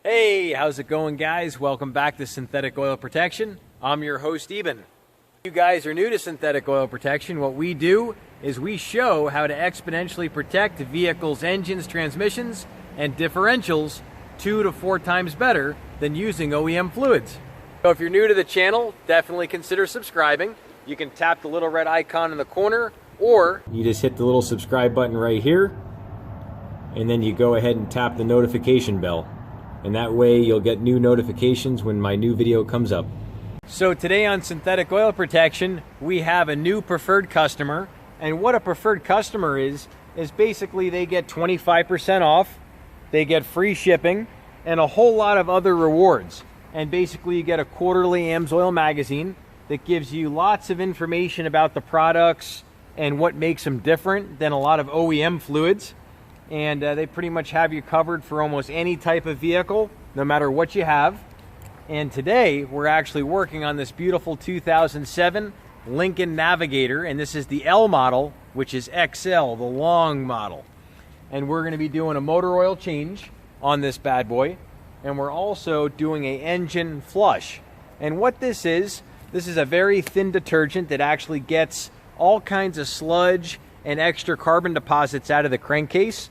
Hey, how's it going, guys? Welcome back to Synthetic Oil Protection. I'm your host, Eben. If you guys are new to synthetic oil protection, what we do is we show how to exponentially protect vehicles' engines, transmissions, and differentials 2 to 4 times better than using OEM fluids. So if you're new to the channel, definitely consider subscribing. You can tap the little red icon in the corner, or you just hit the little subscribe button right here, and then you go ahead and tap the notification bell. And that way you'll get new notifications when my new video comes up. So today on Synthetic Oil Protection, we have a new preferred customer. And what a preferred customer is basically they get 25% off, they get free shipping, and a whole lot of other rewards. And basically you get a quarterly AMSOIL magazine that gives you lots of information about the products and what makes them different than a lot of OEM fluids. And they pretty much have you covered for almost any type of vehicle, no matter what you have. And today we're actually working on this beautiful 2007 Lincoln Navigator, and this is the L model, which is XL, the long model. And we're going to be doing a motor oil change on this bad boy, and we're also doing an engine flush. And what this is a very thin detergent that actually gets all kinds of sludge and extra carbon deposits out of the crankcase,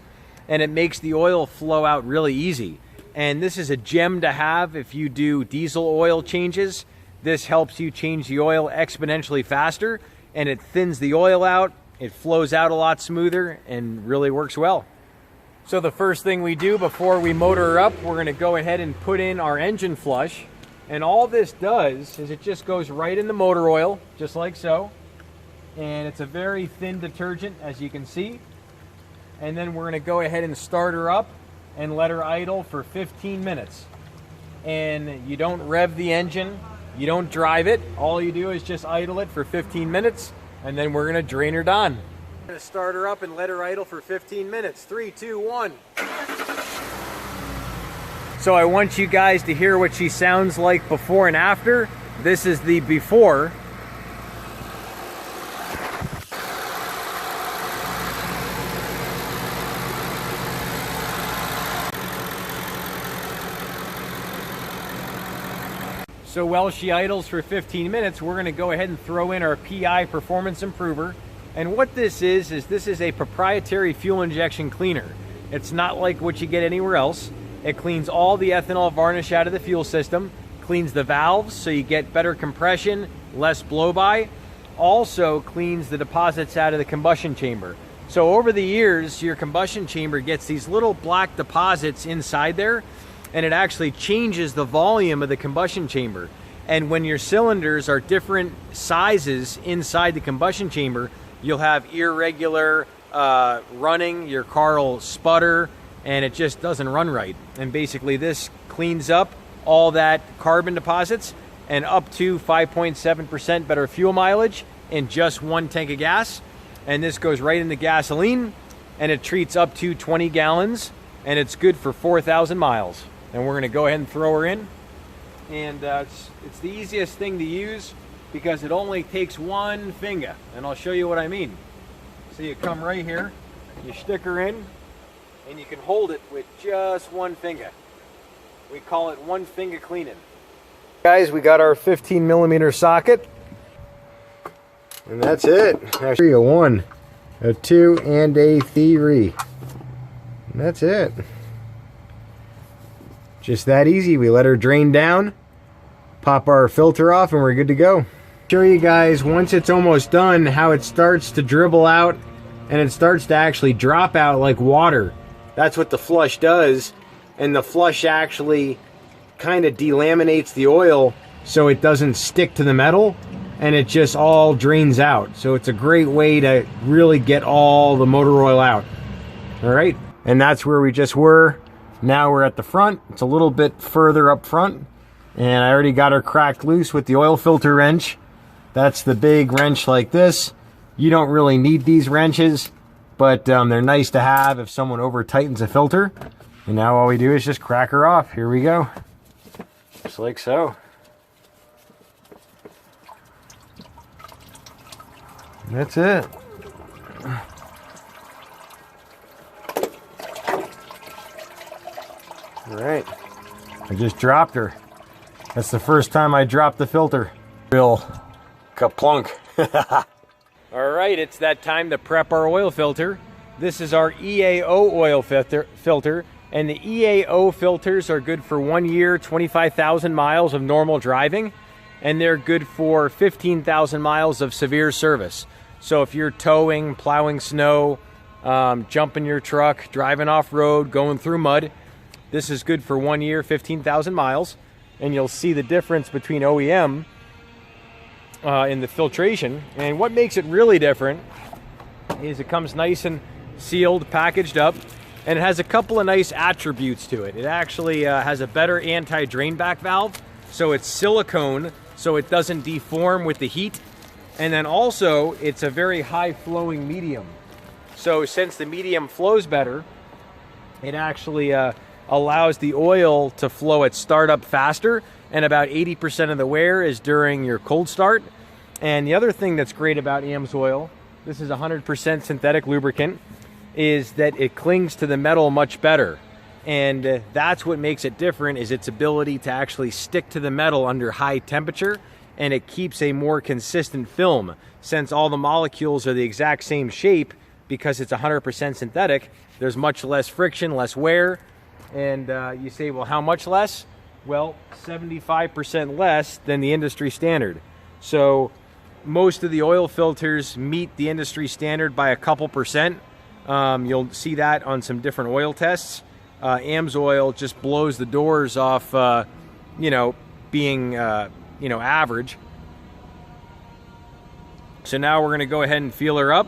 and it makes the oil flow out really easy. And this is a gem to have if you do diesel oil changes. This helps you change the oil exponentially faster, and it thins the oil out, it flows out a lot smoother, and really works well. So the first thing we do before we motor her up, we're going to go ahead and put in our engine flush. And all this does is it just goes right in the motor oil, just like so. And it's a very thin detergent, as you can see. And then we're going to go ahead and start her up and let her idle for 15 minutes. And you don't rev the engine, you don't drive it. All you do is just idle it for 15 minutes, and then we're going to drain her down. We're going to start her up and let her idle for 15 minutes. 3, 2, 1. So I want you guys to hear what she sounds like before and after. This is the before. So while she idles for 15 minutes, we're going to go ahead and throw in our PI Performance Improver. And what this is this is a proprietary fuel injection cleaner. It's not like what you get anywhere else. It cleans all the ethanol varnish out of the fuel system, cleans the valves so you get better compression, less blow-by. Also cleans the deposits out of the combustion chamber. So over the years, your combustion chamber gets these little black deposits inside there, and it actually changes the volume of the combustion chamber. And when your cylinders are different sizes inside the combustion chamber, you'll have irregular running, your car will sputter, and it just doesn't run right. And basically this cleans up all that carbon deposits and up to 5.7% better fuel mileage in just 1 tank of gas. And this goes right into gasoline, and it treats up to 20 gallons, and it's good for 4,000 miles. And we're going to go ahead and throw her in. And it's the easiest thing to use because it only takes 1 finger. And I'll show you what I mean. So you come right here, you stick her in, and you can hold it with just 1 finger. We call it 1 finger cleaning. Guys, we got our 15mm socket. And that's it. Actually, a 1, a 2, and a 3. And that's it. Just that easy. We let her drain down, pop our filter off, and we're good to go. Show you guys once it's almost done how it starts to dribble out and it starts to actually drop out like water. That's what the flush does, and the flush actually kind of delaminates the oil so it doesn't stick to the metal, and it just all drains out. So it's a great way to really get all the motor oil out. All right, and that's where we just were. Now we're at the front. It's a little bit further up front, and I already got her cracked loose with the oil filter wrench. That's the big wrench like this. You don't really need these wrenches, but they're nice to have if someone over tightens a filter. And now all we do is just crack her off. Here we go. Just like so. That's it. All right. I just dropped her. That's the first time I dropped the filter. Real kaplunk. All right, it's that time to prep our oil filter. This is our EAO oil filter, and the EAO filters are good for 1 year, 25,000 miles of normal driving, and they're good for 15,000 miles of severe service. So if you're towing, plowing snow, jumping your truck, driving off-road, going through mud, this is good for 1 year, 15,000 miles, and you'll see the difference between OEM in the filtration. And what makes it really different is it comes nice and sealed, packaged up, and it has a couple of nice attributes to it. It actually has a better anti-drain back valve, so it's silicone, so it doesn't deform with the heat. And then also, it's a very high-flowing medium. So since the medium flows better, it actually allows the oil to flow at startup faster, and about 80% of the wear is during your cold start. And the other thing that's great about AMSOIL, this is 100% synthetic lubricant, is that it clings to the metal much better. And that's what makes it different, is its ability to actually stick to the metal under high temperature, and it keeps a more consistent film. Since all the molecules are the exact same shape, because it's 100% synthetic, there's much less friction, less wear. And you say, well, how much less? Well, 75% less than the industry standard. So most of the oil filters meet the industry standard by a couple percent. You'll see that on some different oil tests. AMSOIL just blows the doors off, being, average. So now we're going to go ahead and feel her up.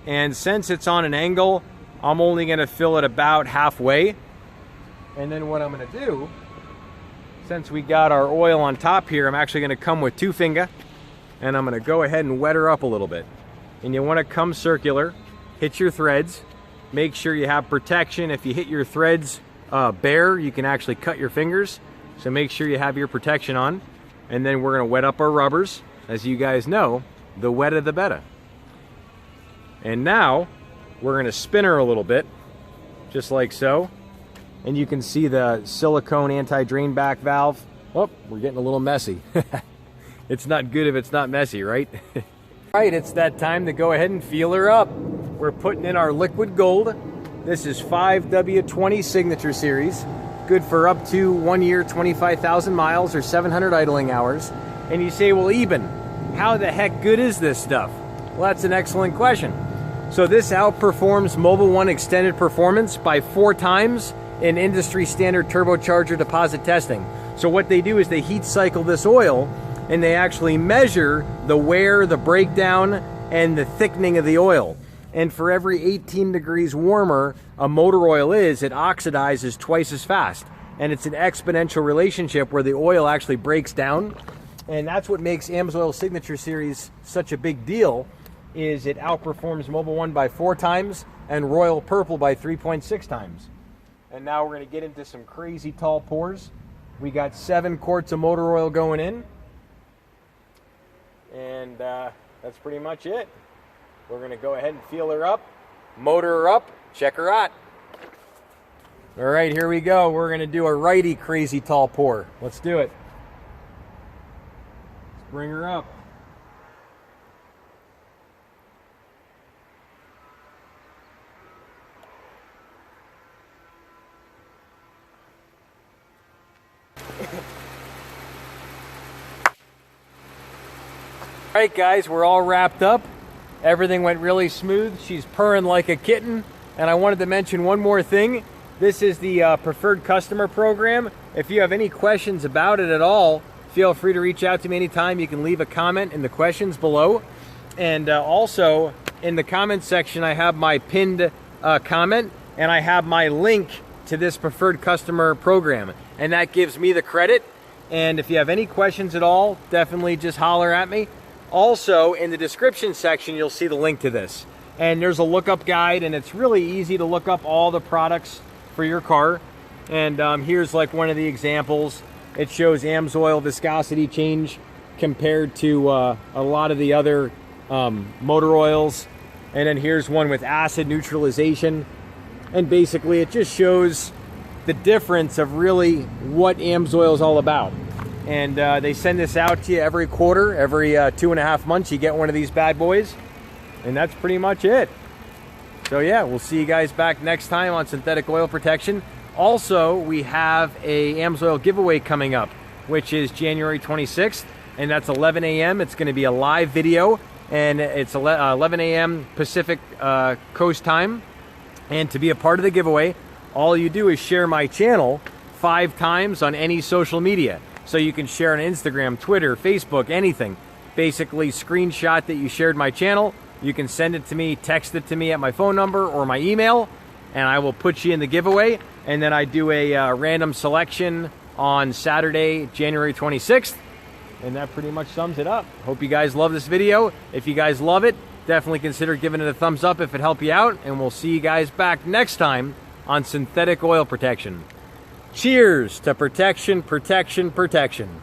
And since it's on an angle, I'm only going to fill it about halfway. And then what I'm going to do, since we got our oil on top here, I'm actually going to come with 2 finger, and I'm going to go ahead and wet her up a little bit. And you want to come circular, hit your threads, make sure you have protection. If you hit your threads bare, you can actually cut your fingers. So make sure you have your protection on. And then we're going to wet up our rubbers. As you guys know, the wetter the better. And now we're going to spin her a little bit, just like so. And you can see the silicone anti-drain back valve. Oh, we're getting a little messy. It's not good if it's not messy, right? All right, it's that time to go ahead and feel her up. We're putting in our liquid gold. This is 5W20 Signature Series. Good for up to 1 year, 25,000 miles or 700 idling hours. And you say, well, Eben, how the heck good is this stuff? Well, that's an excellent question. So this outperforms Mobil1 Extended Performance by 4 times in industry standard turbocharger deposit testing. So what they do is they heat cycle this oil, and they actually measure the wear, the breakdown, and the thickening of the oil. And for every 18 degrees warmer a motor oil is, it oxidizes twice as fast. And it's an exponential relationship where the oil actually breaks down. And that's what makes AMSOIL Signature Series such a big deal, is it outperforms Mobil1 by 4 times and Royal Purple by 3.6 times. And now we're going to get into some crazy tall pours. We got 7 quarts of motor oil going in. And that's pretty much it. We're going to go ahead and feel her up, motor her up, check her out. All right, here we go. We're going to do a righty crazy tall pour. Let's do it. Let's bring her up. All right, guys, we're all wrapped up. Everything went really smooth. She's purring like a kitten. And I wanted to mention one more thing. This is the preferred customer program. If you have any questions about it at all, feel free to reach out to me anytime. You can leave a comment in the questions below. And also, in the comment section, I have my pinned comment, and I have my link to this preferred customer program. And that gives me the credit. And if you have any questions at all, definitely just holler at me. Also, in the description section, you'll see the link to this. And there's a lookup guide, and it's really easy to look up all the products for your car. And here's like one of the examples. It shows AMSOIL viscosity change compared to a lot of the other motor oils. And then here's one with acid neutralization. And basically, it just shows the difference of really what AMSOIL is all about. And they send this out to you every quarter, every 2.5 months. You get one of these bad boys, and that's pretty much it. So yeah, we'll see you guys back next time on synthetic oil protection. Also, we have a AMSOIL giveaway coming up, which is January 26th, and that's 11 a.m. It's going to be a live video, and it's 11 a.m. Pacific Coast time. And to be a part of the giveaway, all you do is share my channel 5 times on any social media. So you can share on Instagram, Twitter, Facebook, anything. Basically, screenshot that you shared my channel. You can send it to me, text it to me at my phone number or my email, and I will put you in the giveaway. And then I do a random selection on Saturday, January 26th. And that pretty much sums it up. Hope you guys love this video. If you guys love it, definitely consider giving it a thumbs up if it helped you out. And we'll see you guys back next time on synthetic oil protection. Cheers to protection, protection, protection.